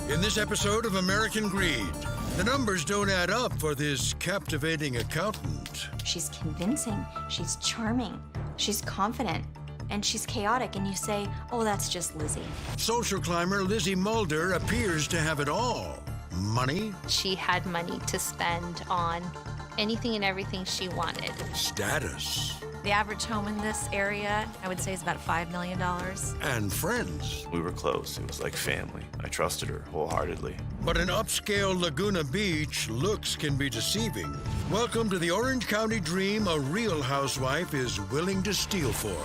In this episode of American Greed, the numbers don't add up for this captivating accountant. She's convincing, she's charming, she's confident, and she's chaotic, and you say, oh, that's just Lizzie. Social climber Lizzie Mulder appears to have it all. Money, She had money to spend on anything and everything she wanted. status, The average home in this area, I would say, is about $5 million. and friends. We were close. It was like family. I trusted her wholeheartedly. But in upscale Laguna Beach, looks can be deceiving. Welcome to the Orange County dream a real housewife is willing to steal for.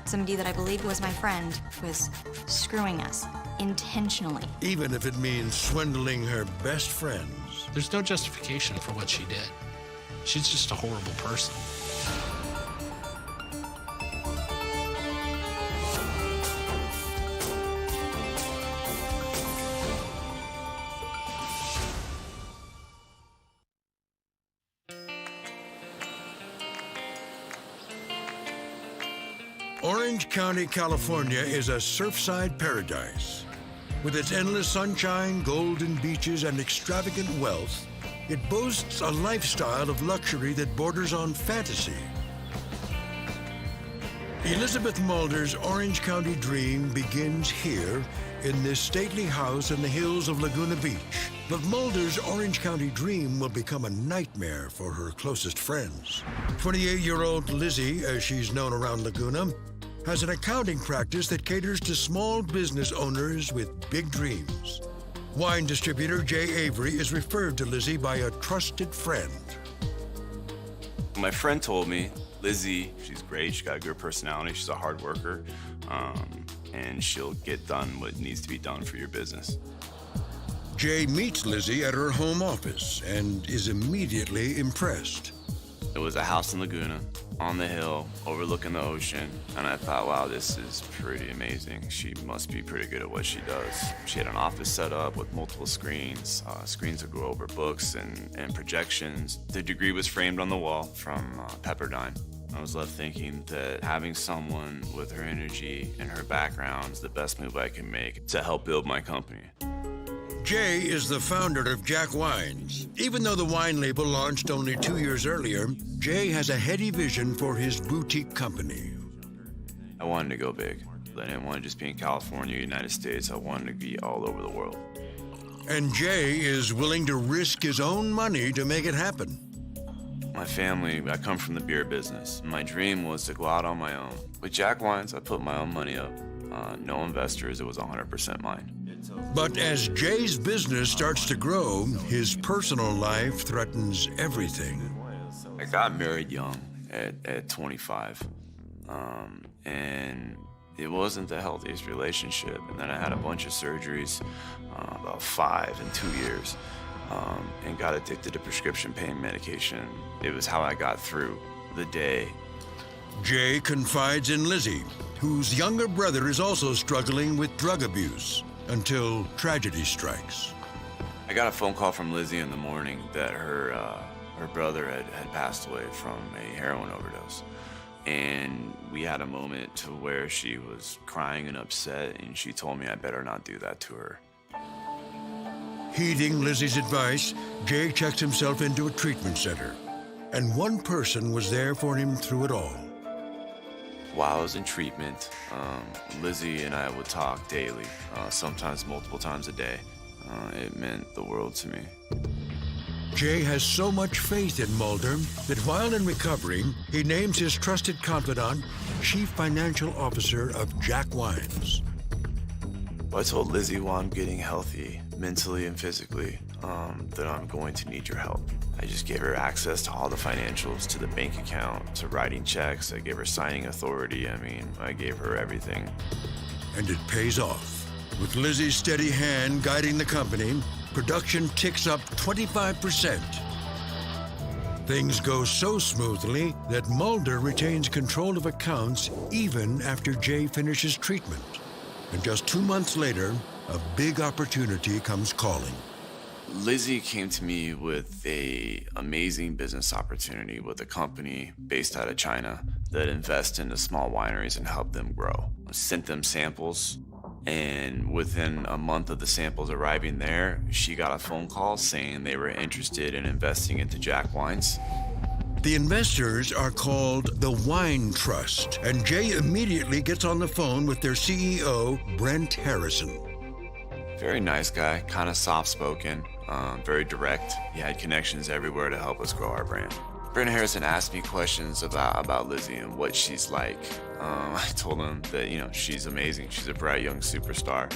Somebody that I believed was my friend was screwing us intentionally. Even if it means swindling her best friends. There's no justification for what she did. She's just a horrible person. Orange County, California is a surfside paradise. With its endless sunshine, golden beaches, and extravagant wealth, it boasts a lifestyle of luxury that borders on fantasy. Elizabeth Mulder's Orange County dream begins here in this stately house in the hills of Laguna Beach. But Mulder's Orange County dream will become a nightmare for her closest friends. 28-year-old Lizzie, as she's known around Laguna, has an accounting practice that caters to small business owners with big dreams. Wine distributor Jay Avery is referred to Lizzie by a trusted friend. My friend told me, Lizzie, she's great. She's got a good personality. She's a hard worker. And she'll get done what needs to be done for your business. Jay meets Lizzie at her home office and is immediately impressed. It was a house in Laguna, on the hill, overlooking the ocean, and I thought, wow, this is pretty amazing. She must be pretty good at what she does. She had an office set up with multiple screens, screens that go over books and projections. The degree was framed on the wall from Pepperdine. I was left thinking that having someone with her energy and her background is the best move I can make to help build my company. Jay is the founder of Jack Wines. Even though the wine label launched only 2 years earlier, Jay has a heady vision for his boutique company. I wanted to go big. I didn't want to just be in California, United States. I wanted to be all over the world. And Jay is willing to risk his own money to make it happen. My family, I come from the beer business. My dream was to go out on my own. With Jack Wines, I put my own money up. No investors, it was 100% mine. But as Jay's business starts to grow, his personal life threatens everything. I got married young at 25, and it wasn't the healthiest relationship. And then I had a bunch of surgeries, about 5 in 2 years, and got addicted to prescription pain medication. It was how I got through the day. Jay confides in Lizzie, whose younger brother is also struggling with drug abuse, until tragedy strikes. I got a phone call from Lizzie in the morning that her brother had passed away from a heroin overdose. And we had a moment to where she was crying and upset, and she told me I better not do that to her. Heeding Lizzie's advice, Jay checked himself into a treatment center. And one person was there for him through it all. While I was in treatment, Lizzie and I would talk daily, sometimes multiple times a day. It meant the world to me. Jay has so much faith in Mulder that while in recovery, he names his trusted confidant Chief Financial Officer of Jack Wines. I told Lizzie while I'm getting healthy, mentally and physically, that I'm going to need your help. I just gave her access to all the financials, to the bank account, to writing checks. I gave her signing authority. I mean, I gave her everything. And it pays off. With Lizzie's steady hand guiding the company, production ticks up 25%. Things go so smoothly that Mulder retains control of accounts even after Jay finishes treatment. And just 2 months later, a big opportunity comes calling. Lizzie came to me with an amazing business opportunity with a company based out of China that invests into small wineries and help them grow. I sent them samples, And within a month of the samples arriving there, she got a phone call saying they were interested in investing into Jack Wines. The investors are called the Wine Trust, and Jay immediately gets on the phone with their CEO, Brent Harrison. Very nice guy, kind of soft-spoken, very direct. He had connections everywhere to help us grow our brand. Brent Harrison asked me questions about Lizzie and what she's like. I told him that, she's amazing. She's a bright young superstar.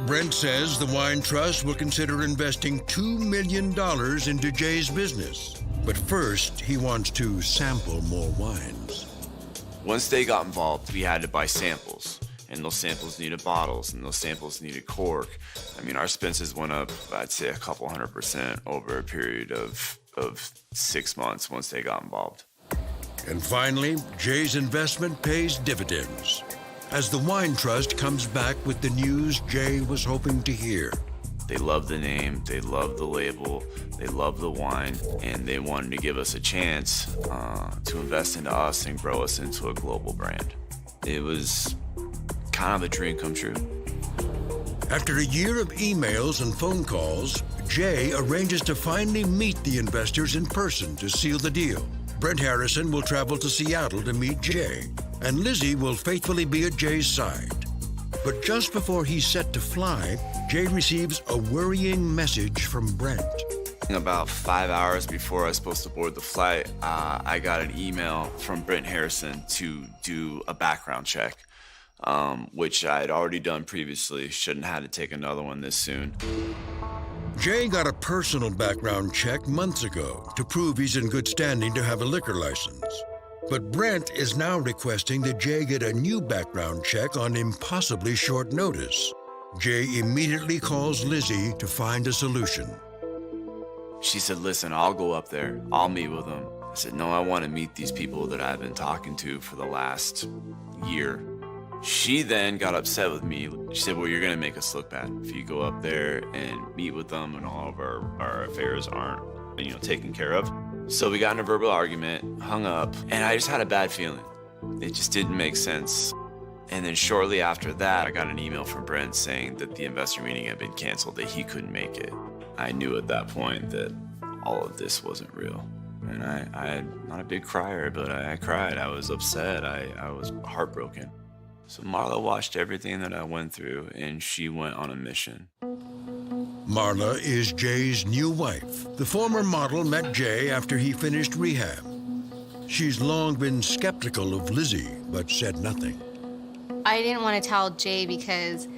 Brent says the Wine Trust will consider investing $2 million into Jay's business. But first, he wants to sample more wines. Once they got involved, we had to buy samples. And those samples needed bottles, and those samples needed cork. I mean, our expenses went up, I'd say, a couple 100% over a period of 6 months once they got involved. And finally, Jay's investment pays dividends as the Wine Trust comes back with the news Jay was hoping to hear. They loved the name, they loved the label, they loved the wine, and they wanted to give us a chance to invest into us and grow us into a global brand. It was kind of a dream come true. After a year of emails and phone calls, Jay arranges to finally meet the investors in person to seal the deal. Brent Harrison will travel to Seattle to meet Jay, and Lizzie will faithfully be at Jay's side. But just before he's set to fly, Jay receives a worrying message from Brent. About 5 hours before I was supposed to board the flight, I got an email from Brent Harrison to do a background check, which I had already done previously. Shouldn't have had to take another one this soon. Jay got a personal background check months ago to prove he's in good standing to have a liquor license. But Brent is now requesting that Jay get a new background check on impossibly short notice. Jay immediately calls Lizzie to find a solution. She said, listen, I'll go up there. I'll meet with them. I said, no, I want to meet these people that I've been talking to for the last year. She then got upset with me. She said, well, you're going to make us look bad if you go up there and meet with them and all of our affairs aren't, taken care of. So we got in a verbal argument, hung up, and I just had a bad feeling. It just didn't make sense. And then shortly after that, I got an email from Brent saying that the investor meeting had been canceled, that he couldn't make it. I knew at that point that all of this wasn't real. And I'm not a big crier, but I cried. I was upset. I was heartbroken. So Marla watched everything that I went through, and she went on a mission. Marla is Jay's new wife. The former model met Jay after he finished rehab. She's long been skeptical of Lizzie, but said nothing. I didn't want to tell Jay because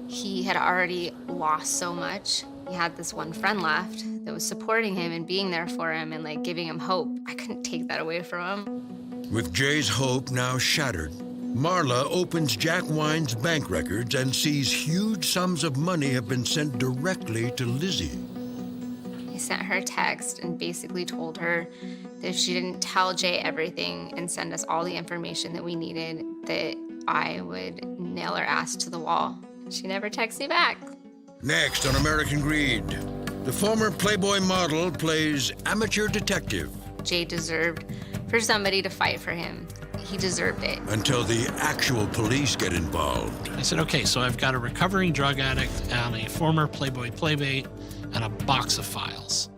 he had already lost so much. He had this one friend left that was supporting him and being there for him and giving him hope. I couldn't take that away from him. With Jay's hope now shattered, Marla opens Jack Wine's bank records and sees huge sums of money have been sent directly to Lizzie. I sent her a text and basically told her that if she didn't tell Jay everything and send us all the information that we needed, that I would nail her ass to the wall. She never texted me back. Next on American Greed, the former Playboy model plays amateur detective. Jay deserved for somebody to fight for him. He deserved it. Until the actual police get involved. I said, okay, so I've got a recovering drug addict and a former Playboy playmate and a box of files.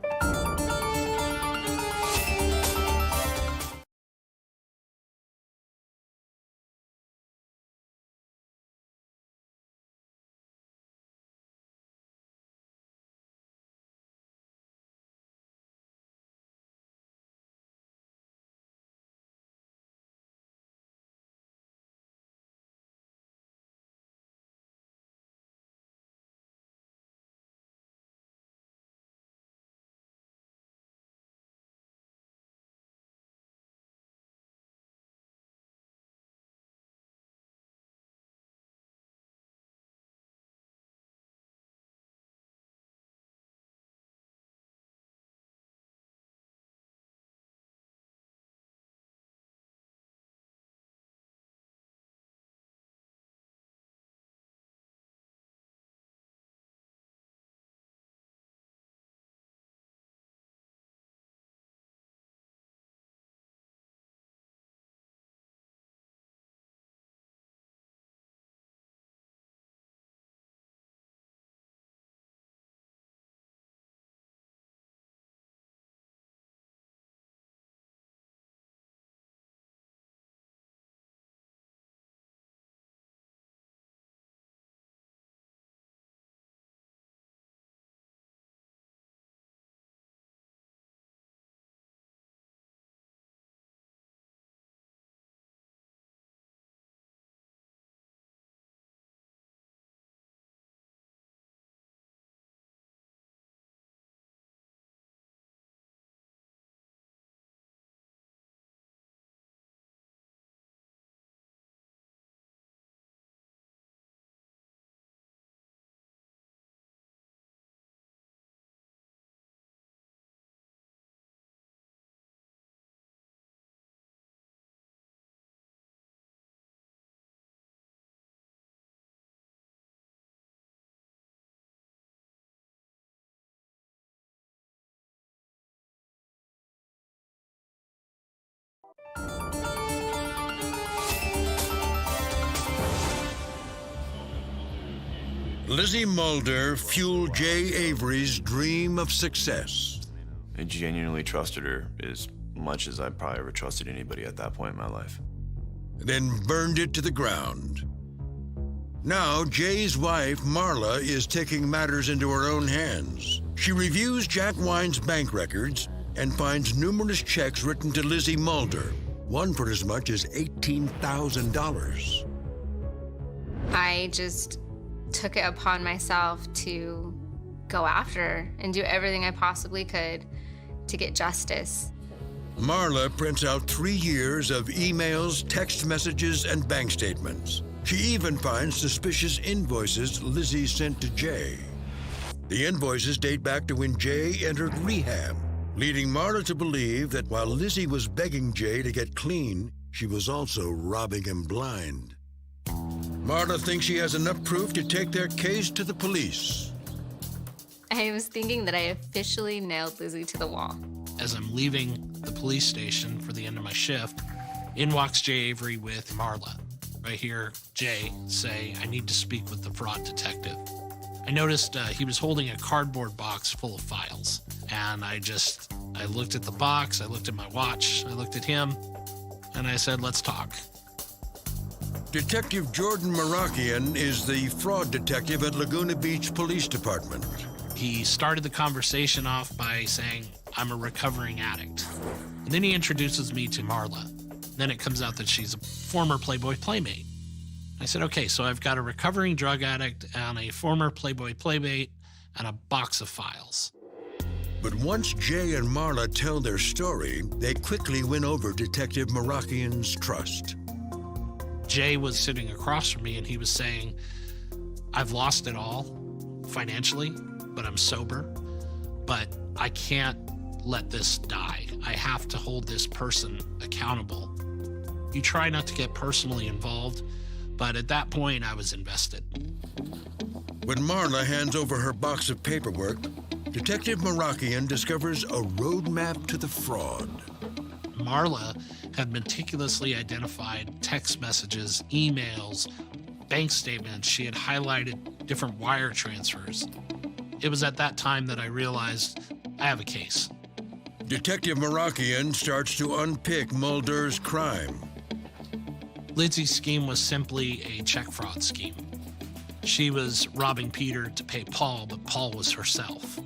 Lizzie Mulder fueled Jay Avery's dream of success. I genuinely trusted her as much as I probably ever trusted anybody at that point in my life. Then burned it to the ground. Now, Jay's wife, Marla, is taking matters into her own hands. She reviews Jack Wine's bank records and finds numerous checks written to Lizzie Mulder, one for as much as $18,000. I just took it upon myself to go after her and do everything I possibly could to get justice. Marla prints out 3 years of emails, text messages, and bank statements. She even finds suspicious invoices Lizzie sent to Jay. The invoices date back to when Jay entered rehab, leading Marla to believe that while Lizzie was begging Jay to get clean, she was also robbing him blind. Marla thinks she has enough proof to take their case to the police. I was thinking that I officially nailed Lizzie to the wall. As I'm leaving the police station for the end of my shift, in walks Jay Avery with Marla. I hear Jay say, "I need to speak with the fraud detective." I noticed he was holding a cardboard box full of files. And I looked at the box, I looked at my watch, I looked at him, and I said, "Let's talk." Detective Jordan Marakian is the fraud detective at Laguna Beach Police Department. He started the conversation off by saying, "I'm a recovering addict." And then he introduces me to Marla. Then it comes out that she's a former Playboy Playmate. I said, "Okay, so I've got a recovering drug addict and a former Playboy Playmate and a box of files." But once Jay and Marla tell their story, they quickly win over Detective Marakian's trust. Jay was sitting across from me and he was saying, "I've lost it all financially, but I'm sober. But I can't let this die. I have to hold this person accountable." You try not to get personally involved, but at that point I was invested. When Marla hands over her box of paperwork, Detective Marakian discovers a roadmap to the fraud. Marla had meticulously identified text messages, emails, bank statements. She had highlighted different wire transfers. It was at that time that I realized I have a case. Detective Marakian starts to unpick Mulder's crime. Lizzie's scheme was simply a check fraud scheme. She was robbing Peter to pay Paul, but Paul was herself.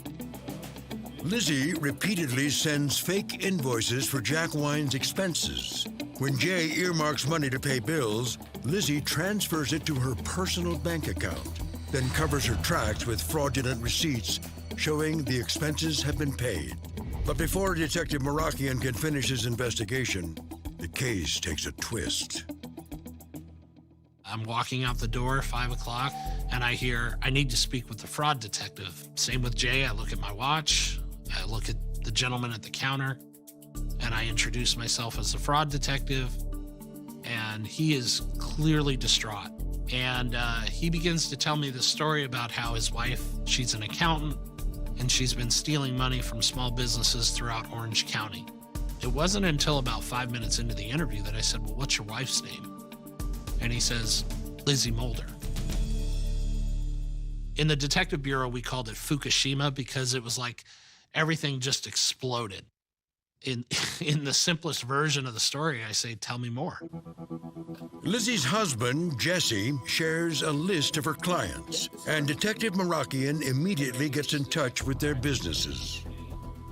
Lizzie repeatedly sends fake invoices for Jack Wine's expenses. When Jay earmarks money to pay bills, Lizzie transfers it to her personal bank account, then covers her tracks with fraudulent receipts showing the expenses have been paid. But before Detective Marakian can finish his investigation, the case takes a twist. I'm walking out the door, 5 o'clock, and I hear, "I need to speak with the fraud detective." Same with Jay. I look at my watch, I look at the gentleman at the counter, and I introduce myself as the fraud detective, and he is clearly distraught. And he begins to tell me the story about how his wife, she's an accountant, and she's been stealing money from small businesses throughout Orange County. It wasn't until about 5 minutes into the interview that I said, "Well, what's your wife's name?" And he says, "Lizzie Mulder." In the detective bureau, we called it Fukushima because it was like everything just exploded. In the simplest version of the story, I say, "Tell me more." Lizzie's husband, Jesse, shares a list of her clients, and Detective Marakian immediately gets in touch with their businesses.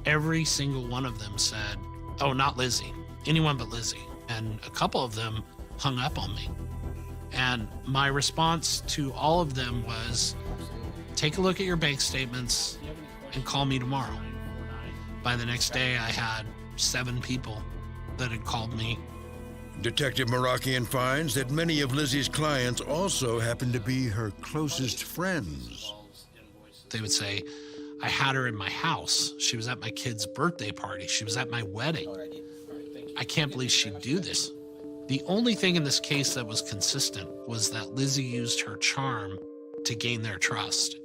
Every single one of them said, "Oh, not Lizzie, anyone but Lizzie." And a couple of them hung up on me. And my response to all of them was, "Take a look at your bank statements and call me tomorrow." By the next day, I had 7 people that had called me. Detective Marakian finds that many of Lizzie's clients also happen to be her closest friends. They would say, "I had her in my house. She was at my kid's birthday party. She was at my wedding. I can't believe she'd do this." The only thing in this case that was consistent was that Lizzie used her charm to gain their trust.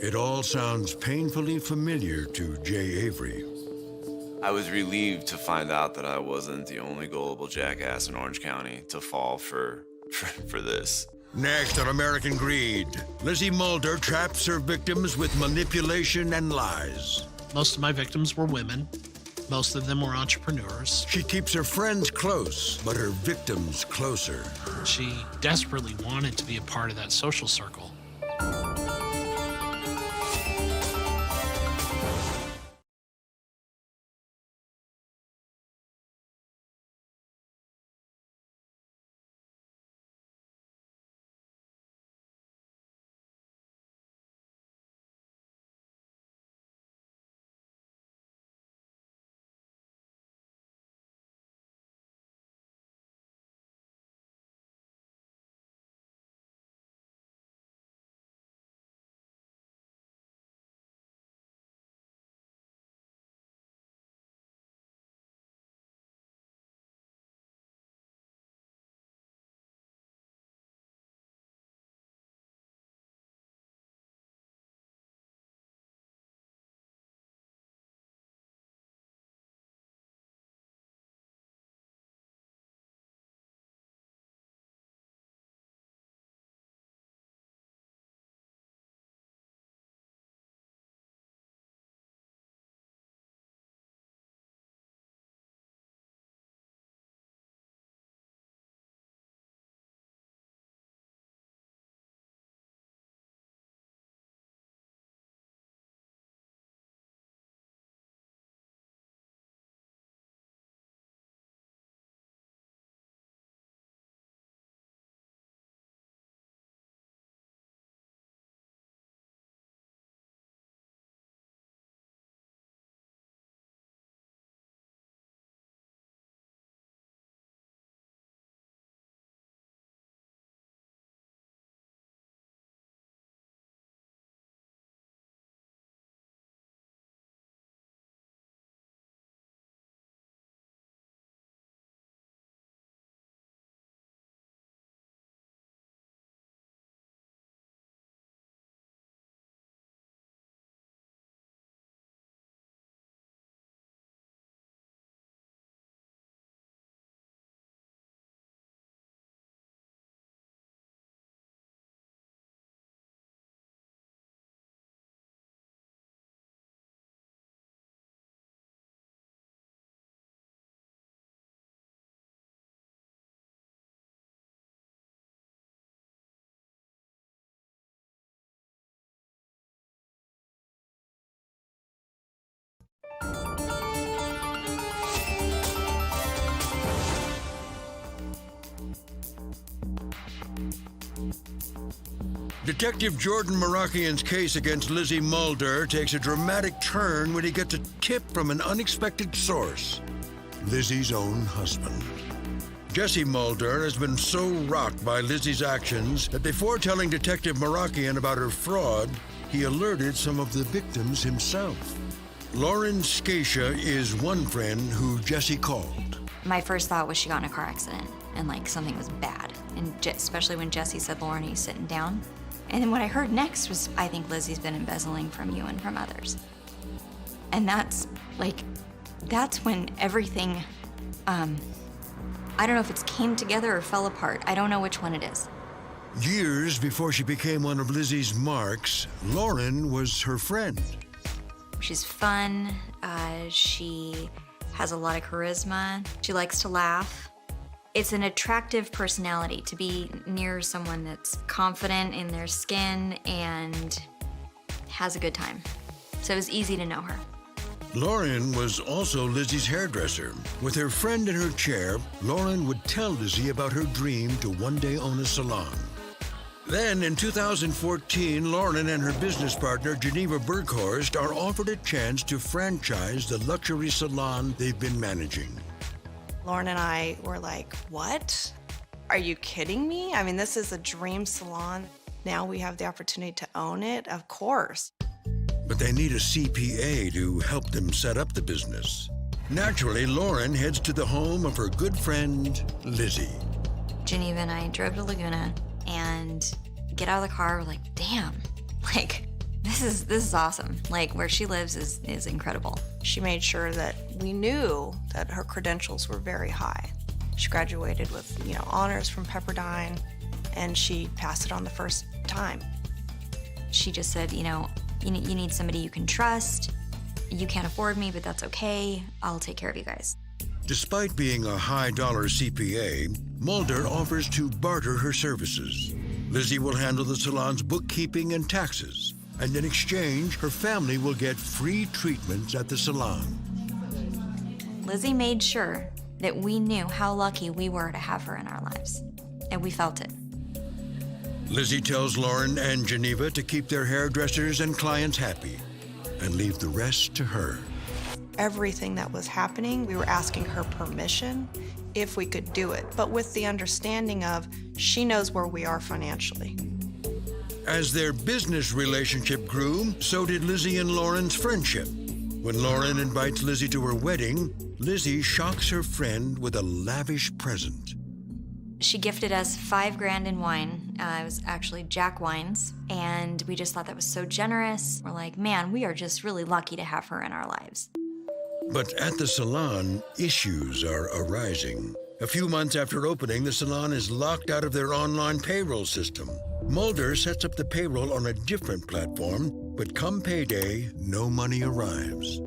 It all sounds painfully familiar to Jay Avery. I was relieved to find out that I wasn't the only gullible jackass in Orange County to fall for this. Next on American Greed, Lizzie Mulder traps her victims with manipulation and lies. Most of my victims were women. Most of them were entrepreneurs. She keeps her friends close, but her victims closer. She desperately wanted to be a part of that social circle. Detective Jordan Marakian's case against Lizzie Mulder takes a dramatic turn when he gets a tip from an unexpected source: Lizzie's own husband. Jesse Mulder has been so rocked by Lizzie's actions that before telling Detective Marakian about her fraud, he alerted some of the victims himself. Lauren Scatia is one friend who Jesse called. My first thought was she got in a car accident and like something was bad. And especially when Jesse said, Lauren, he's sitting down. And then what I heard next was, I think Lizzie's been embezzling from you and from others. And that's when everything, I don't know if it's came together or fell apart. I don't know which one it is. Years before she became one of Lizzie's marks, Lauren was her friend. She's fun, she has a lot of charisma, she likes to laugh. It's an attractive personality to be near someone that's confident in their skin and has a good time. So it was easy to know her. Lauren was also Lizzie's hairdresser. With her friend in her chair, Lauren would tell Lizzie about her dream to one day own a salon. Then in 2014, Lauren and her business partner, Geneva Berghorst, are offered a chance to franchise the luxury salon they've been managing. Lauren and I were like, what? Are you kidding me? I mean, this is a dream salon. Now we have the opportunity to own it, of course. But they need a CPA to help them set up the business. Naturally, Lauren heads to the home of her good friend, Lizzie. Geneva and I drove to Laguna and get out of the car, we're like, damn, like, this is awesome. Like, where she lives is incredible. She made sure that we knew that her credentials were very high. She graduated with, honors from Pepperdine. and she passed it on the first time. She just said, you need somebody you can trust. You can't afford me, but that's okay. I'll take care of you guys. Despite being a high-dollar CPA, Mulder offers to barter her services. Lizzie will handle the salon's bookkeeping and taxes, and in exchange, her family will get free treatments at the salon. Lizzie made sure that we knew how lucky we were to have her in our lives, and we felt it. Lizzie tells Lauren and Geneva to keep their hairdressers and clients happy and leave the rest to her. Everything that was happening, we were asking her permission if we could do it, but with the understanding of she knows where we are financially. As their business relationship grew, so did Lizzie and Lauren's friendship. When Lauren invites Lizzie to her wedding, Lizzie shocks her friend with a lavish present. She gifted us $5,000 in wine. It was actually Jack wines, and we just thought that was so generous. We're like, man, we are just really lucky to have her in our lives. But at the salon, issues are arising. A few months after opening, the salon is locked out of their online payroll system. Mulder sets up the payroll on a different platform, but come payday, no money arrives.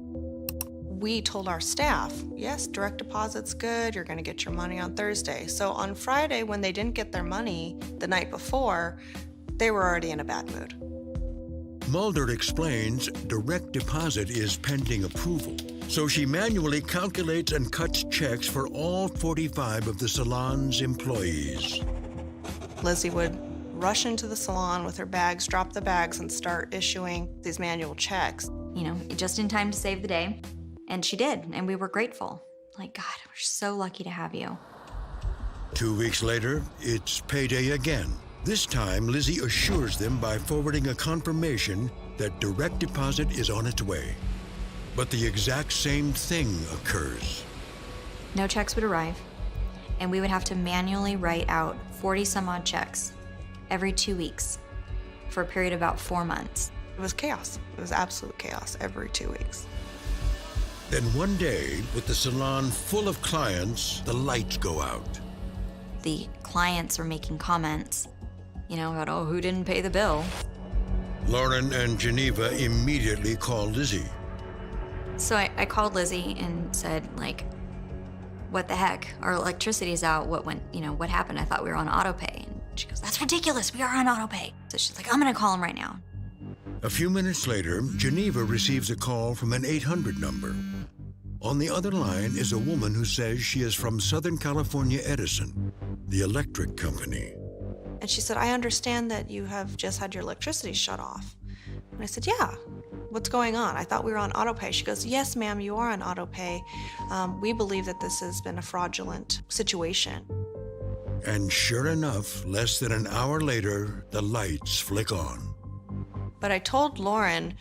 We told our staff, yes, direct deposit's good, you're gonna get your money on Thursday. So on Friday, when they didn't get their money the night before, they were already in a bad mood. Mulder explains direct deposit is pending approval, so she manually calculates and cuts checks for all 45 of the salon's employees. Lizzie would rush into the salon with her bags, drop the bags, and start issuing these manual checks. Just in time to save the day. And she did, and we were grateful. Like, God, we're so lucky to have you. 2 weeks later, it's payday again. This time, Lizzie assures them by forwarding a confirmation that direct deposit is on its way. But the exact same thing occurs. No checks would arrive, and we would have to manually write out 40 some odd checks every 2 weeks for a period of about 4 months. It was chaos. It was absolute chaos every 2 weeks. Then one day, with the salon full of clients, the lights go out. The clients were making comments, about, oh, who didn't pay the bill? Lauren and Geneva immediately call Lizzie. So I called Lizzie and said, what the heck? Our electricity's out. What happened? I thought we were on auto pay. And she goes, that's ridiculous. We are on auto pay. So she's like, I'm going to call him right now. A few minutes later, Geneva receives a call from an 800 number. On the other line is a woman who says she is from Southern California Edison, the electric company. And she said, I understand that you have just had your electricity shut off. And I said, yeah, what's going on? I thought we were on auto pay. She goes, yes, ma'am, you are on auto pay. We believe that this has been a fraudulent situation. And sure enough, less than an hour later, the lights flick on. But I told Lauren,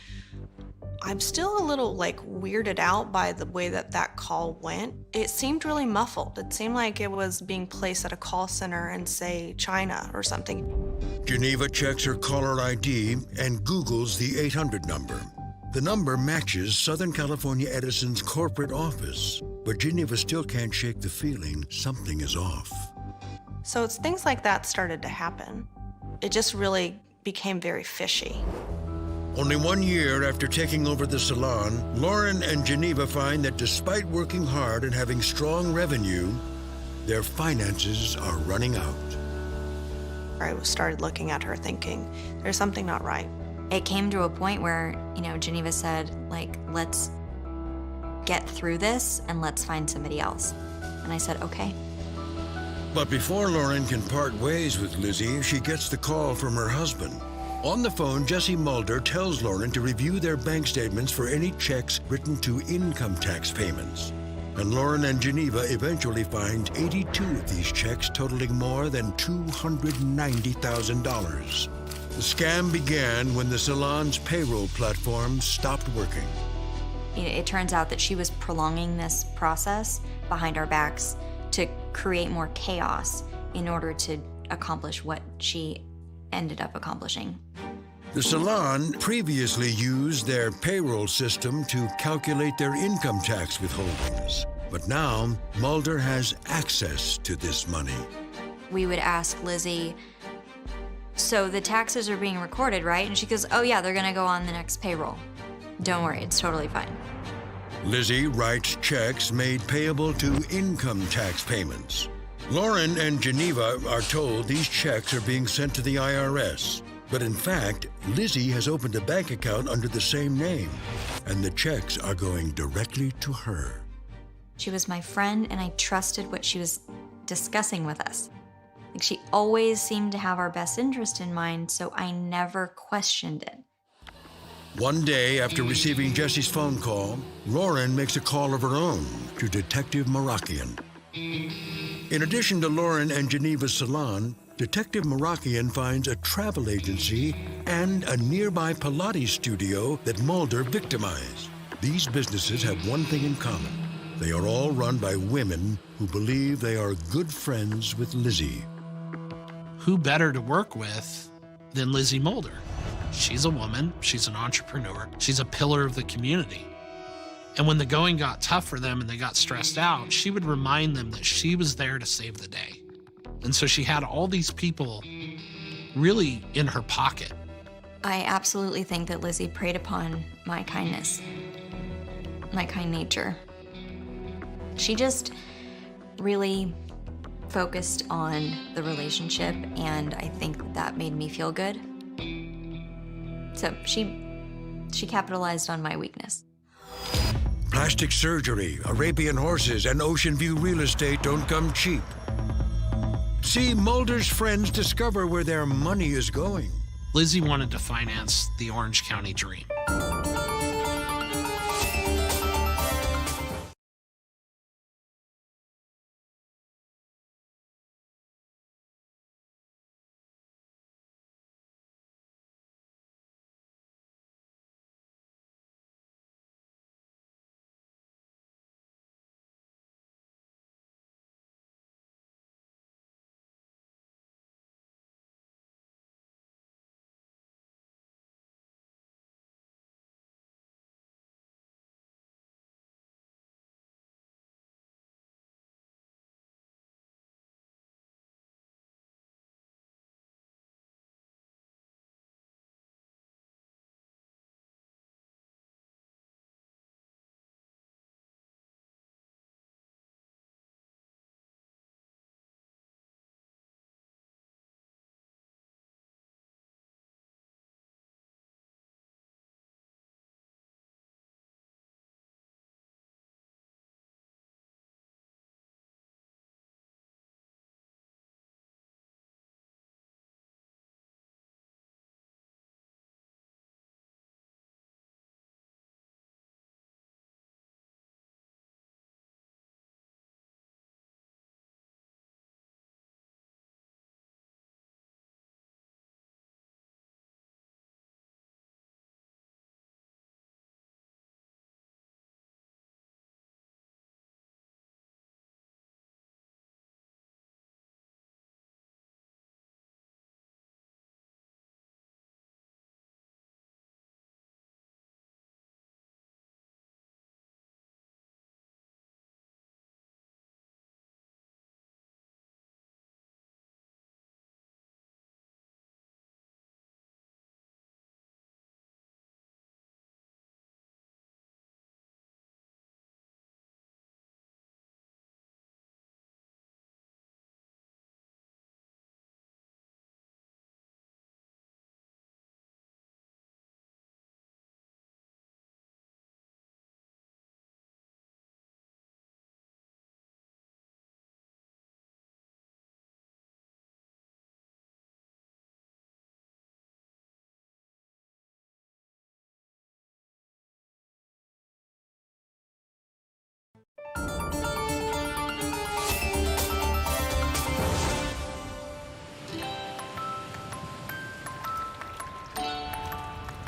I'm still a little weirded out by the way that call went. It seemed really muffled. It seemed like it was being placed at a call center in, say, China or something. Geneva checks her caller ID and Googles the 800 number. The number matches Southern California Edison's corporate office, but Geneva still can't shake the feeling something is off. So it's things like that started to happen. It just really became very fishy. Only 1 year after taking over the salon, Lauren and Geneva find that despite working hard and having strong revenue, their finances are running out. I started looking at her thinking, there's something not right. It came to a point where, Geneva said, let's get through this and let's find somebody else. And I said, okay. But before Lauren can part ways with Lizzie, she gets the call from her husband. On the phone, Jesse Mulder tells Lauren to review their bank statements for any checks written to income tax payments. And Lauren and Geneva eventually find 82 of these checks totaling more than $290,000. The scam began when the salon's payroll platform stopped working. It turns out that she was prolonging this process behind our backs to create more chaos in order to accomplish what she ended up accomplishing. The salon previously used their payroll system to calculate their income tax withholdings. But now, Mulder has access to this money. We would ask Lizzie, So the taxes are being recorded, right? And she goes, oh yeah, they're gonna go on the next payroll. Don't worry, it's totally fine. Lizzie writes checks made payable to income tax payments. Lauren and Geneva are told these checks are being sent to the IRS. But in fact, Lizzie has opened a bank account under the same name, and the checks are going directly to her. She was my friend, and I trusted what she was discussing with us. Like, she always seemed to have our best interest in mind, so I never questioned it. One day after receiving Jesse's phone call, Lauren makes a call of her own to Detective Marakian. In addition to Lauren and Geneva's salon, Detective Marakian finds a travel agency and a nearby Pilates studio that Mulder victimized. These businesses have one thing in common. They are all run by women who believe they are good friends with Lizzie. Who better to work with than Lizzie Mulder? She's a woman, she's an entrepreneur, she's a pillar of the community. And when the going got tough for them and they got stressed out, she would remind them that she was there to save the day. And so she had all these people really in her pocket. I absolutely think that Lizzie preyed upon my kindness, my kind nature. She just really focused on the relationship, and I think that made me feel good. So she capitalized on my weakness. Plastic surgery, Arabian horses, and Ocean View real estate don't come cheap. See Mulder's friends discover where their money is going. Lizzie wanted to finance the Orange County dream.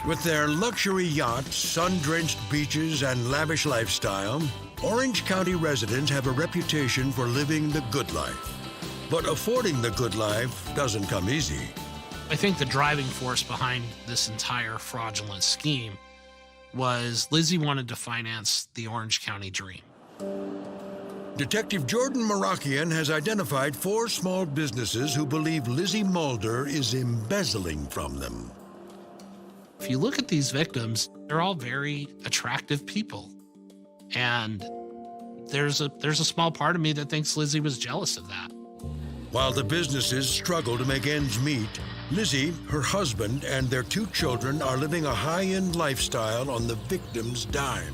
With their luxury yachts, sun-drenched beaches, and lavish lifestyle, Orange County residents have a reputation for living the good life. But affording the good life doesn't come easy. I think the driving force behind this entire fraudulent scheme was Lizzie wanted to finance the Orange County dream. Detective Jordan Marakian has identified 4 small businesses who believe Lizzie Mulder is embezzling from them. If you look at these victims, they're all very attractive people. And there's a small part of me that thinks Lizzie was jealous of that. While the businesses struggle to make ends meet, Lizzie, her husband, and their 2 children are living a high-end lifestyle on the victim's dime.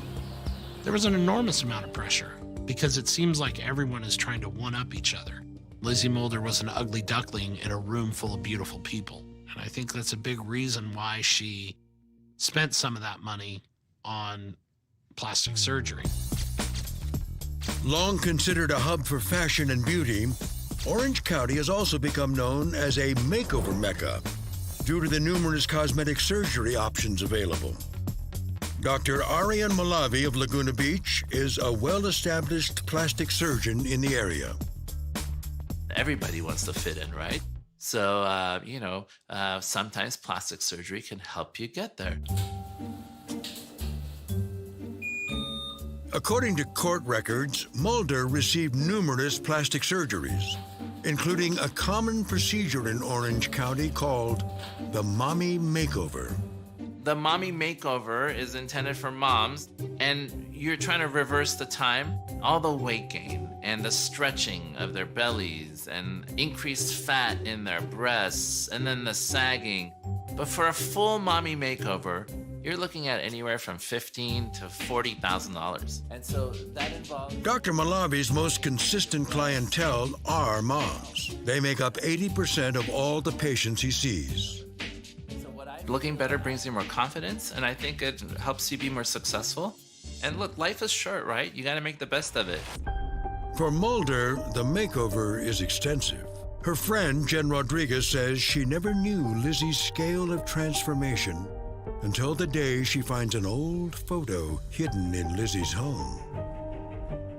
There was an enormous amount of pressure because it seems like everyone is trying to one-up each other. Lizzie Mulder was an ugly duckling in a room full of beautiful people. And I think that's a big reason why she spent some of that money on plastic surgery. Long considered a hub for fashion and beauty, Orange County has also become known as a makeover mecca due to the numerous cosmetic surgery options available. Dr. Arian Malavi of Laguna Beach is a well-established plastic surgeon in the area. Everybody wants to fit in, right? So, sometimes plastic surgery can help you get there. According to court records, Mulder received numerous plastic surgeries, including a common procedure in Orange County called the mommy makeover. The mommy makeover is intended for moms, and you're trying to reverse the time, all the weight gain and the stretching of their bellies and increased fat in their breasts and then the sagging. But for a full mommy makeover, you're looking at anywhere from $15,000 to $40,000. And so that involves... Dr. Malavi's most consistent clientele are moms. They make up 80% of all the patients he sees. Looking better brings you more confidence, and I think it helps you be more successful. And look, life is short, right? You got to make the best of it. For Mulder, the makeover is extensive. Her friend, Jen Rodriguez, says she never knew Lizzie's scale of transformation until the day she finds an old photo hidden in Lizzie's home.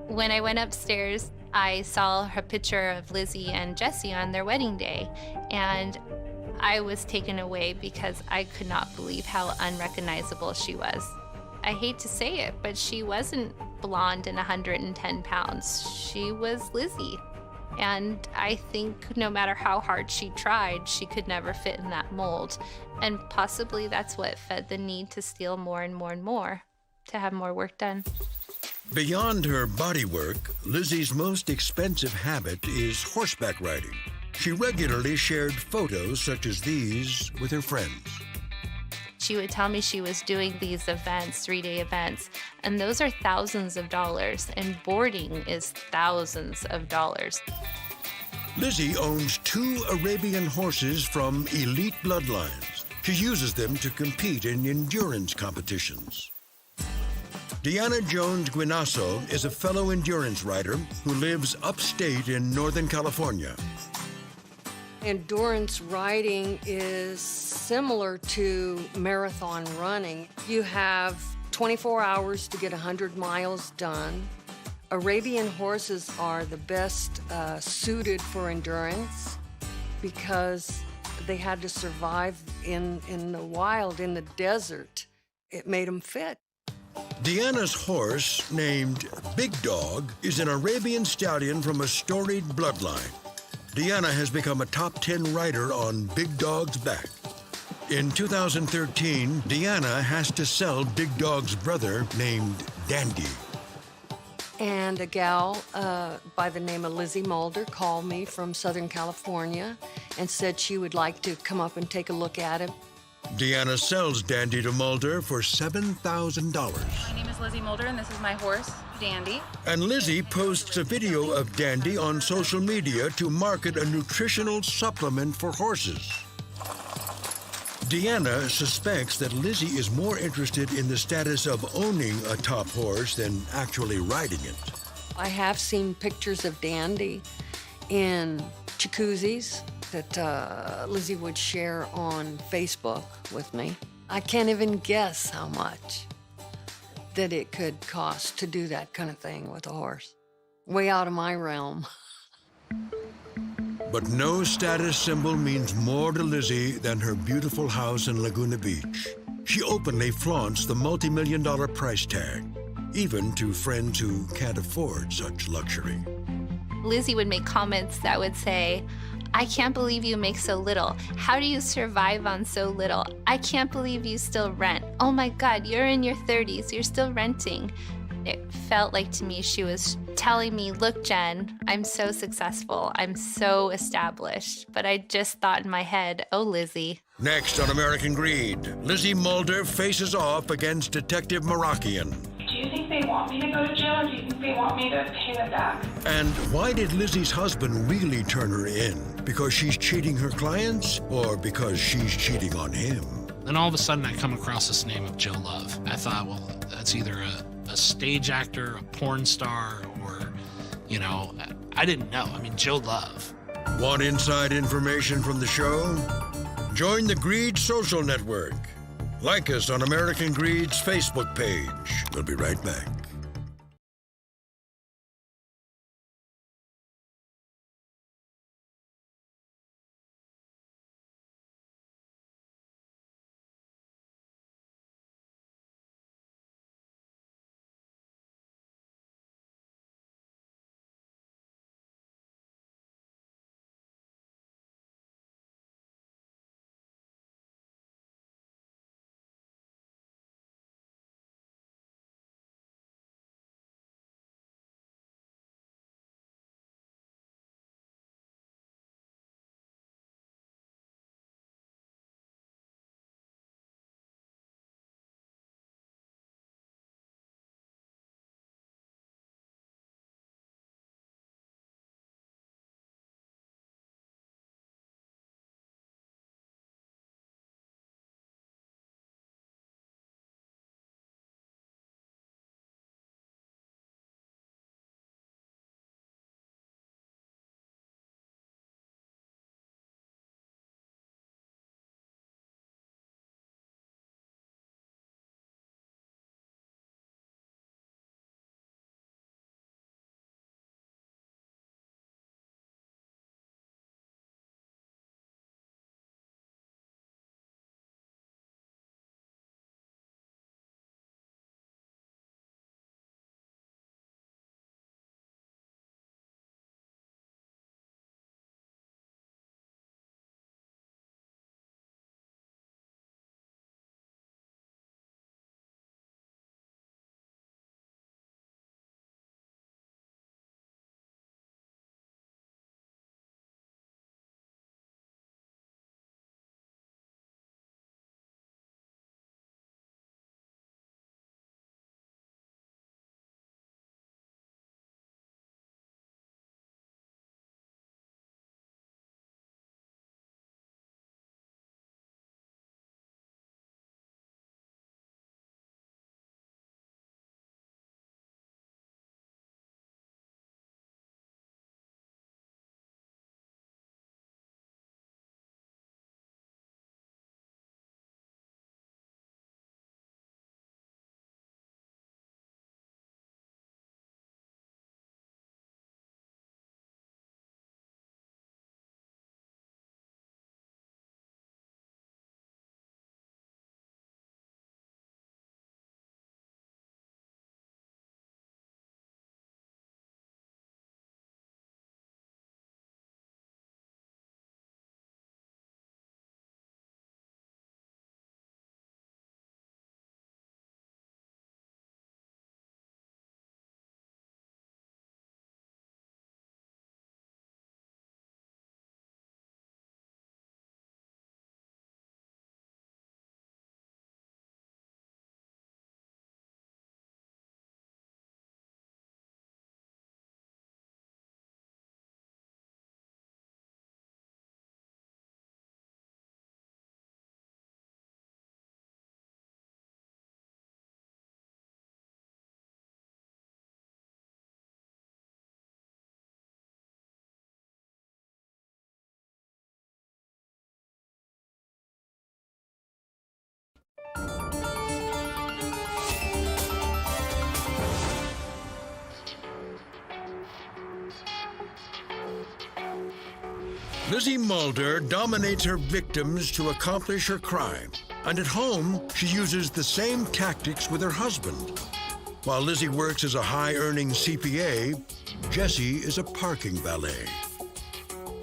When I went upstairs, I saw her picture of Lizzie and Jesse on their wedding day, and I was taken away because I could not believe how unrecognizable she was. I hate to say it, but she wasn't blonde and 110 pounds. She was Lizzie. And I think no matter how hard she tried, she could never fit in that mold. And possibly that's what fed the need to steal more and more and more, to have more work done. Beyond her body work, Lizzie's most expensive habit is horseback riding. She regularly shared photos such as these with her friends. She would tell me she was doing these events, 3-day events, and those are thousands of dollars, and boarding is thousands of dollars. Lizzie owns 2 Arabian horses from elite bloodlines. She uses them to compete in endurance competitions. Deanna Jones Guinasso is a fellow endurance rider who lives upstate in Northern California. Endurance riding is similar to marathon running. You have 24 hours to get 100 miles done. Arabian horses are the best suited for endurance because they had to survive in the wild, in the desert. It made them fit. Deanna's horse, named Big Dog, is an Arabian stallion from a storied bloodline. Deanna has become a top 10 rider on Big Dog's back. In 2013, Deanna has to sell Big Dog's brother named Dandy. And a gal by the name of Lizzie Mulder called me from Southern California and said she would like to come up and take a look at him. Deanna sells Dandy to Mulder for $7,000. My name is Lizzie Mulder, and this is my horse, Dandy. And Lizzie posts a video of Dandy on social media to market a nutritional supplement for horses. Deanna suspects that Lizzie is more interested in the status of owning a top horse than actually riding it. I have seen pictures of Dandy in jacuzzis that Lizzie would share on Facebook with me. I can't even guess how much that it could cost to do that kind of thing with a horse. Way out of my realm. But no status symbol means more to Lizzie than her beautiful house in Laguna Beach. She openly flaunts the multi-million-dollar price tag. even to friends who can't afford such luxury. Lizzie would make comments that would say, I can't believe you make so little. How do you survive on so little? I can't believe you still rent. Oh my God, you're in your 30s, you're still renting. It felt like to me she was telling me, look, Jen, I'm so successful, I'm so established. But I just thought in my head, oh, Lizzie. Next on American Greed, Lizzie Mulder faces off against Detective Marakian. Do you think they want me to go to jail, or do you think they want me to pay them back? And why did Lizzie's husband really turn her in? Because she's cheating her clients, or because she's cheating on him? Then all of a sudden I come across this name of Joe Love. I thought, well, that's either a stage actor, a porn star, or, you know, I didn't know. I mean, Joe Love. Want inside information from the show? Join the Greed Social Network. Like us on American Greed's Facebook page. We'll be right back. Lizzie Mulder dominates her victims to accomplish her crime. And at home, she uses the same tactics with her husband. While Lizzie works as a high-earning CPA, Jesse is a parking valet.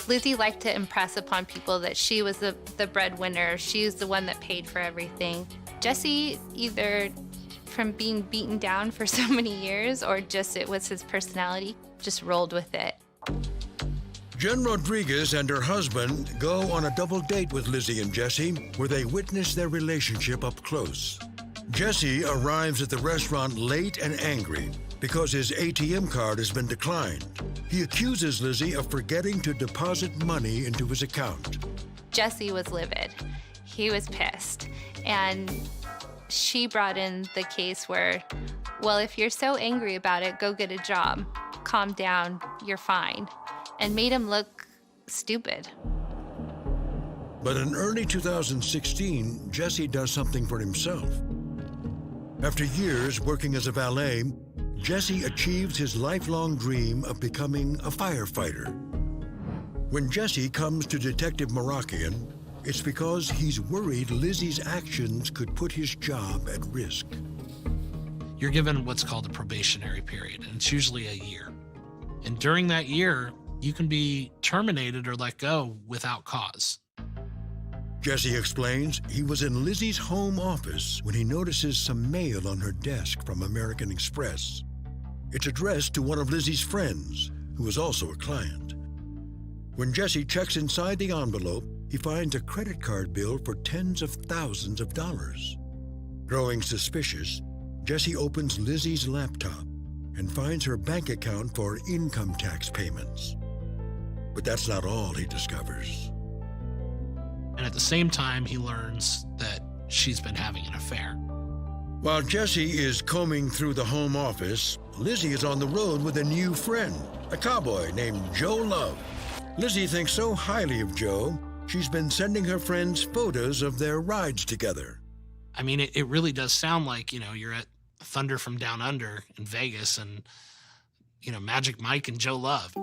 Lizzie liked to impress upon people that she was the breadwinner. She was the one that paid for everything. Jesse, either from being beaten down for so many years or just it was his personality, just rolled with it. Jen Rodriguez and her husband go on a double date with Lizzie and Jesse, where they witness their relationship up close. Jesse arrives at the restaurant late and angry because his ATM card has been declined. He accuses Lizzie of forgetting to deposit money into his account. Jesse was livid. He was pissed. And she brought in the case where, well, if you're so angry about it, go get a job. Calm down, you're fine. And made him look stupid. But in early 2016, Jesse does something for himself. After years working as a valet, Jesse achieves his lifelong dream of becoming a firefighter. When Jesse comes to Detective Moroccan, it's because he's worried Lizzie's actions could put his job at risk. You're given what's called a probationary period, and it's usually a year. And during that year, you can be terminated or let go without cause. Jesse explains he was in Lizzie's home office when he notices some mail on her desk from American Express. It's addressed to one of Lizzie's friends, who is also a client. When Jesse checks inside the envelope, he finds a credit card bill for tens of thousands of dollars. Growing suspicious, Jesse opens Lizzie's laptop and finds her bank account for income tax payments. But that's not all he discovers. And at the same time, he learns that she's been having an affair. While Jesse is combing through the home office, Lizzie is on the road with a new friend, a cowboy named Joe Love. Lizzie thinks so highly of Joe, she's been sending her friends photos of their rides together. I mean, it really does sound like, you're at Thunder from Down Under in Vegas and, Magic Mike and Joe Love.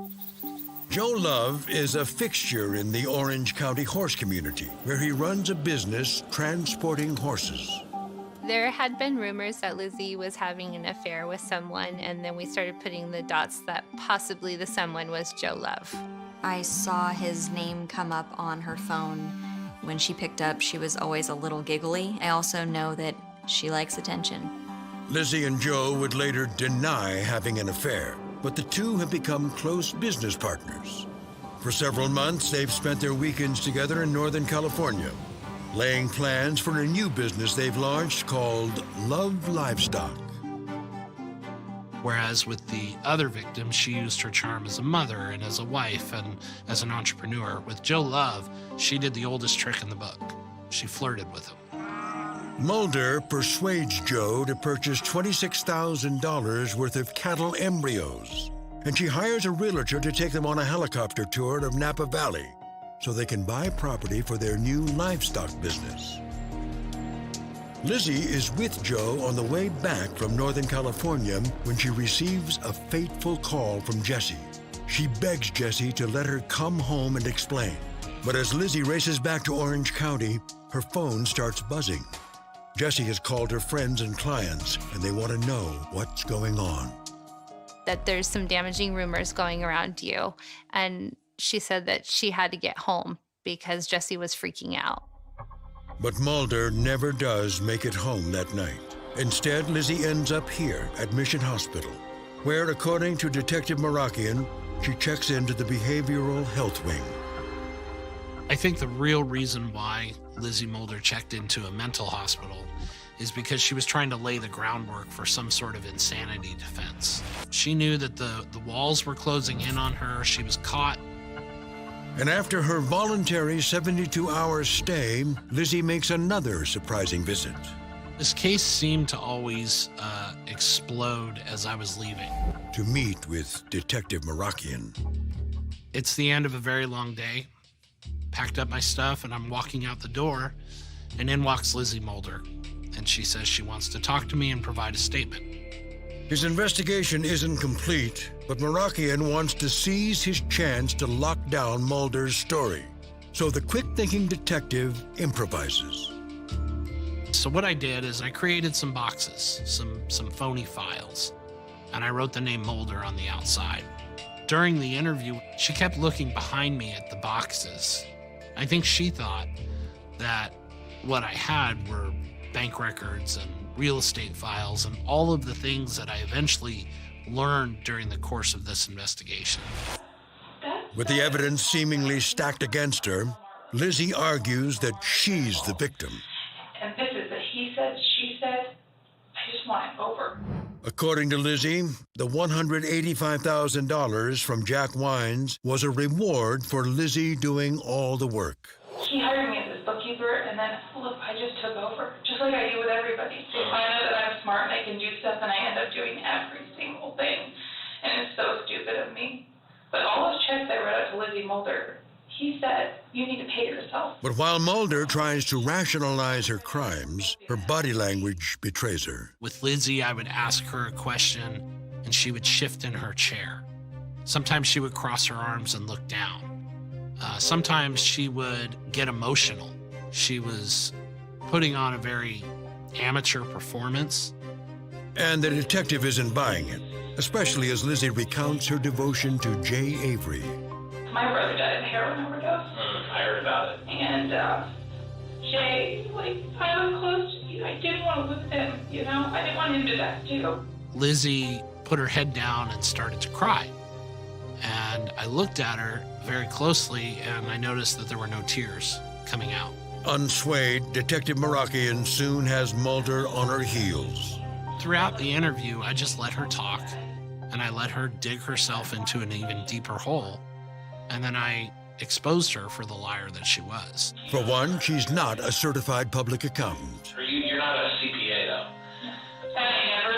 Joe Love is a fixture in the Orange County horse community, where he runs a business transporting horses. There had been rumors that Lizzie was having an affair with someone, and then we started putting the dots that possibly the someone was Joe Love. I saw his name come up on her phone. When she picked up, she was always a little giggly. I also know that she likes attention. Lizzie and Joe would later deny having an affair, but the two have become close business partners. For several months, they've spent their weekends together in Northern California, laying plans for a new business they've launched called Love Livestock. Whereas with the other victim, she used her charm as a mother and as a wife and as an entrepreneur. With Joe Love, she did the oldest trick in the book. She flirted with him. Mulder persuades Joe to purchase $26,000 worth of cattle embryos, and she hires a realtor to take them on a helicopter tour of Napa Valley so they can buy property for their new livestock business. Lizzie is with Joe on the way back from Northern California when she receives a fateful call from Jesse. She begs Jesse to let her come home and explain. But as Lizzie races back to Orange County, her phone starts buzzing. Jesse has called her friends and clients, and they want to know what's going on. That there's some damaging rumors going around you. And she said that she had to get home because Jesse was freaking out. But Mulder never does make it home that night. Instead, Lizzie ends up here at Mission Hospital, where, according to Detective Moroccan, she checks into the behavioral health wing. I think the real reason why Lizzie Mulder checked into a mental hospital is because she was trying to lay the groundwork for some sort of insanity defense. She knew that the walls were closing in on her. She was caught. And after her voluntary 72-hour stay, Lizzie makes another surprising visit. This case seemed to always explode as I was leaving. To meet with Detective Moroccan. It's the end of a very long day. Packed up my stuff and I'm walking out the door, and in walks Lizzie Mulder. And she says she wants to talk to me and provide a statement. His investigation isn't complete, but Moroccan wants to seize his chance to lock down Mulder's story. So the quick-thinking detective improvises. So what I did is I created some boxes, some phony files, and I wrote the name Mulder on the outside. During the interview, she kept looking behind me at the boxes. I think she thought that what I had were bank records and real estate files and all of the things that I eventually learned during the course of this investigation. With the evidence seemingly stacked against her, Lizzie argues that she's the victim. And this is the he said, she said. I just want it over. According to Lizzie, the $185,000 from Jack Wines was a reward for Lizzie doing all the work. He hired me as his bookkeeper, and then, look, I just took over, just like I do with everybody. They find out that I'm smart and I can do stuff, and I end up doing every single thing. And it's so stupid of me. But all those checks I wrote out to Lizzie Mulder, he said, you need to pay yourself. But while Mulder tries to rationalize her crimes, her body language betrays her. With Lizzie, I would ask her a question, and she would shift in her chair. Sometimes she would cross her arms and look down. Sometimes she would get emotional. She was putting on a very amateur performance. And the detective isn't buying it, especially as Lizzie recounts her devotion to Jay Avery. My brother died of a heroin overdose. I heard about it. And Jay, I was close to you. I didn't want to lose him, I didn't want him to die too. Lizzie put her head down and started to cry. And I looked at her very closely, and I noticed that there were no tears coming out. Unswayed, Detective Marakian soon has Mulder on her heels. Throughout the interview, I just let her talk, and I let her dig herself into an even deeper hole. And then I exposed her for the liar that she was. For one, she's not a certified public accountant. You're not a CPA, though. I never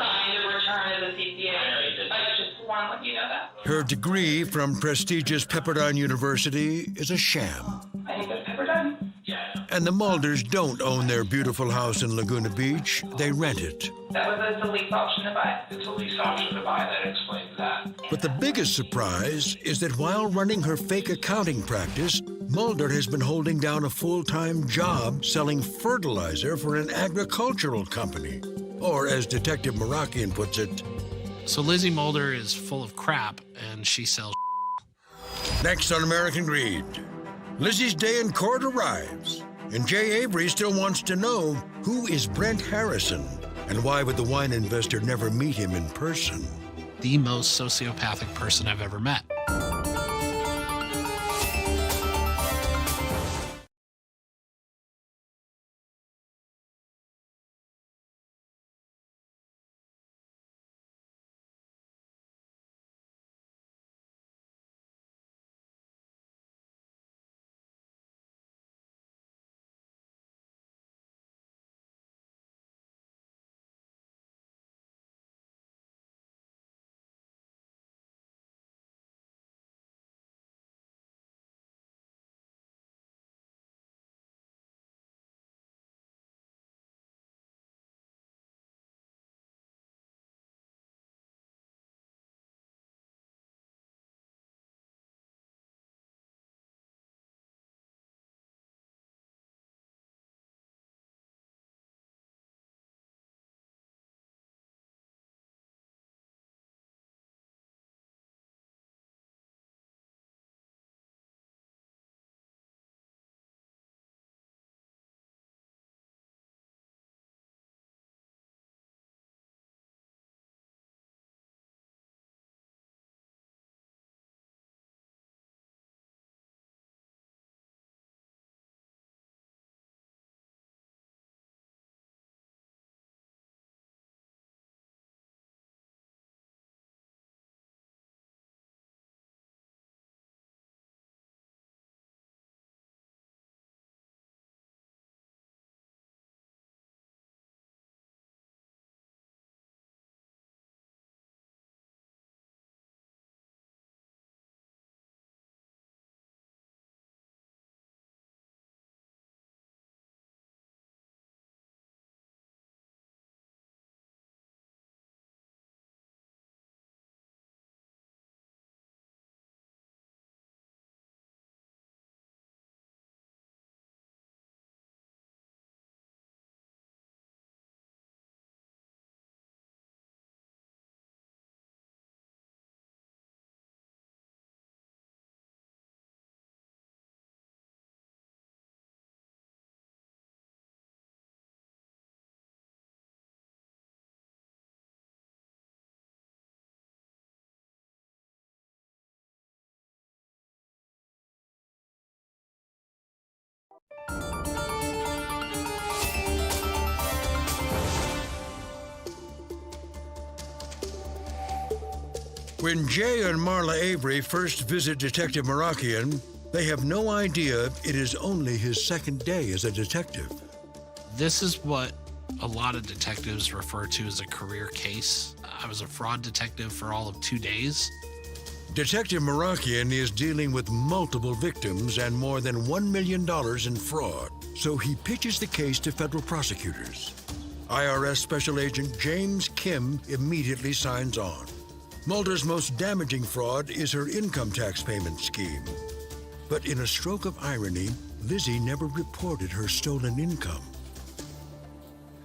signed a return as a CPA. I know you didn't. I just want to let you know that. Her degree from prestigious Pepperdine University is a sham. I think that's Pepperdine. Yeah, I know. And the Mulders don't own their beautiful house in Laguna Beach. They rent it. That was the lease option to buy. It's a lease option to buy. That explains that. But the biggest surprise is that while running her fake accounting practice, Mulder has been holding down a full-time job selling fertilizer for an agricultural company. Or, as Detective Marakian puts it, So Lizzie Mulder is full of crap, and she sells. next on American Greed, Lizzie's day in court arrives, and Jay Avery still wants to know who is Brent Harrison, and why would the wine investor never meet him in person? The most sociopathic person I've ever met. When Jay and Marla Avery first visit Detective Marakian, they have no idea it is only his second day as a detective. This is what a lot of detectives refer to as a career case. I was a fraud detective for all of 2 days. Detective Marakian is dealing with multiple victims and more than $1 million in fraud, so he pitches the case to federal prosecutors. IRS Special Agent James Kim immediately signs on. Mulder's most damaging fraud is her income tax payment scheme. But in a stroke of irony, Lizzie never reported her stolen income.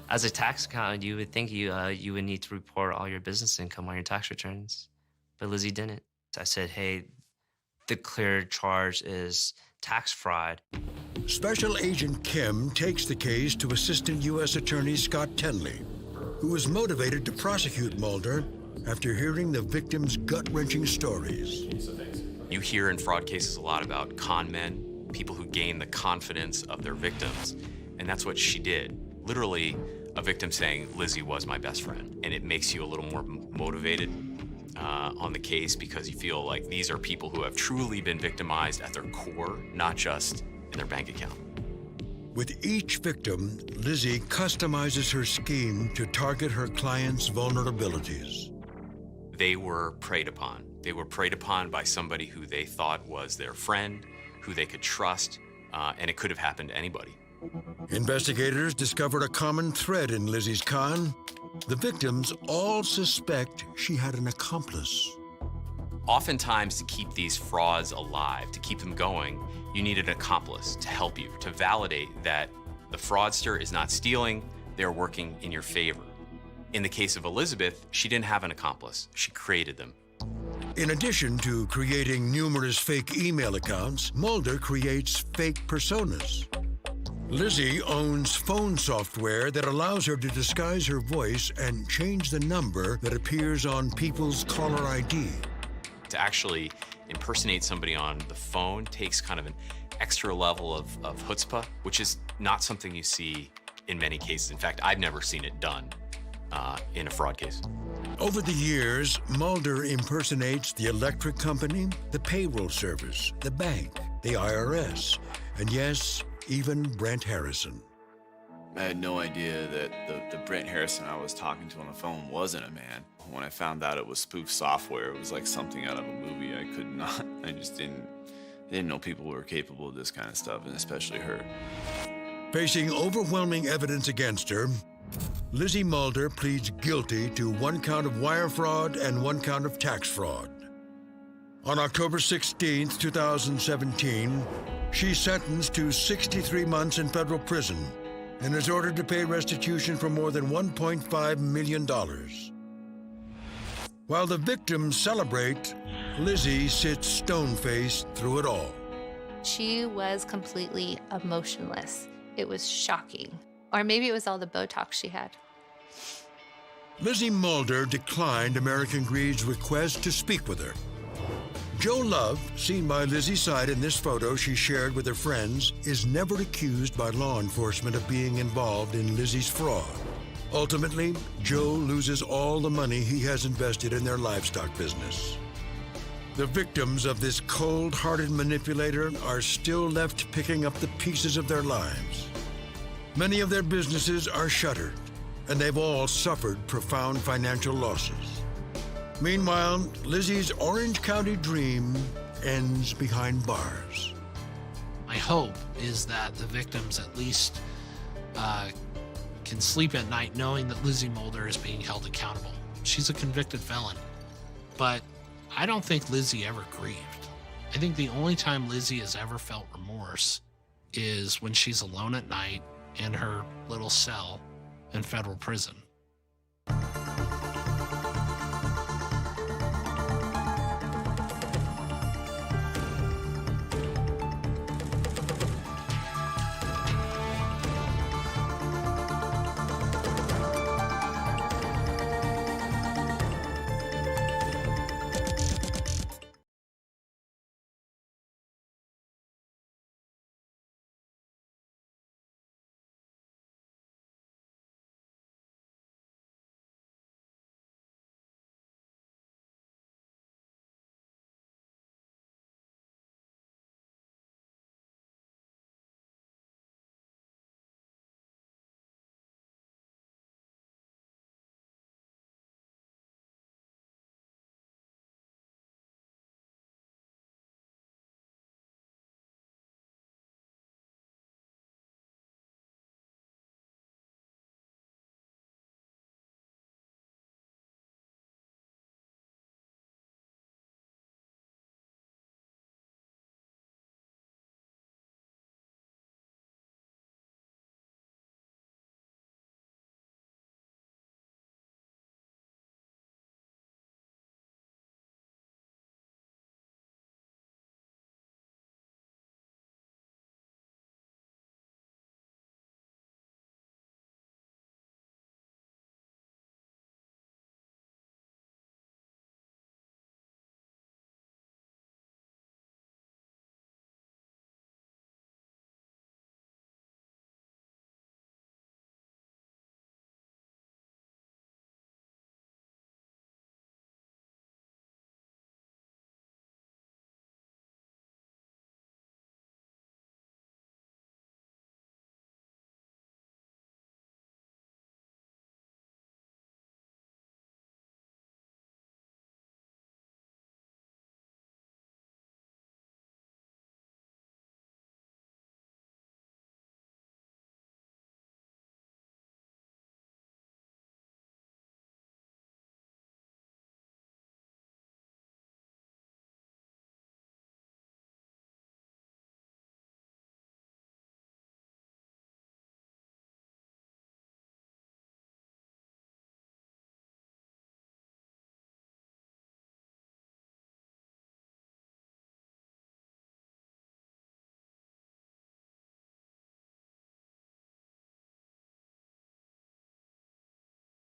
As a tax accountant, you would think you would need to report all your business income on your tax returns, but Lizzie didn't. I said, hey, the clear charge is tax fraud. Special Agent Kim takes the case to Assistant U.S. Attorney Scott Tenley, who is motivated to prosecute Mulder after hearing the victim's gut-wrenching stories. You hear in fraud cases a lot about con men, people who gain the confidence of their victims, and that's what she did. Literally, a victim saying, Lizzie was my best friend, and it makes you a little more motivated on the case because you feel like these are people who have truly been victimized at their core, not just in their bank account. With each victim, Lizzie customizes her scheme to target her client's vulnerabilities. They were preyed upon. They were preyed upon by somebody who they thought was their friend, who they could trust, and it could have happened to anybody. Investigators discovered a common thread in Lizzie's con. The victims all suspect she had an accomplice. Oftentimes, to keep these frauds alive, to keep them going, you need an accomplice to help you, to validate that the fraudster is not stealing, they're working in your favor. In the case of Elizabeth, she didn't have an accomplice. She created them. In addition to creating numerous fake email accounts, Mulder creates fake personas. Lizzie owns phone software that allows her to disguise her voice and change the number that appears on people's caller ID. To actually impersonate somebody on the phone takes kind of an extra level of chutzpah, which is not something you see in many cases. In fact, I've never seen it done in a fraud case. Over the years, Mulder impersonates the electric company, the payroll service, the bank, the IRS, and yes, even Brent Harrison. I had no idea that the Brent Harrison I was talking to on the phone wasn't a man. When I found out it was spoof software, it was like something out of a movie. I just didn't know people were capable of this kind of stuff, and especially her. Facing overwhelming evidence against her, Lizzie Mulder pleads guilty to 1 count of wire fraud and 1 count of tax fraud. On October 16, 2017, she's sentenced to 63 months in federal prison and is ordered to pay restitution for more than $1.5 million. While the victims celebrate, Lizzie sits stone-faced through it all. She was completely emotionless. It was shocking. Or maybe it was all the Botox she had. Lizzie Mulder declined American Greed's request to speak with her. Joe Love, seen by Lizzie's side in this photo she shared with her friends, is never accused by law enforcement of being involved in Lizzie's fraud. Ultimately, Joe loses all the money he has invested in their livestock business. The victims of this cold-hearted manipulator are still left picking up the pieces of their lives. Many of their businesses are shuttered, and they've all suffered profound financial losses. Meanwhile, Lizzie's Orange County dream ends behind bars. My hope is that the victims at least can sleep at night knowing that Lizzie Mulder is being held accountable. She's a convicted felon. But I don't think Lizzie ever grieved. I think the only time Lizzie has ever felt remorse is when she's alone at night in her little cell in federal prison.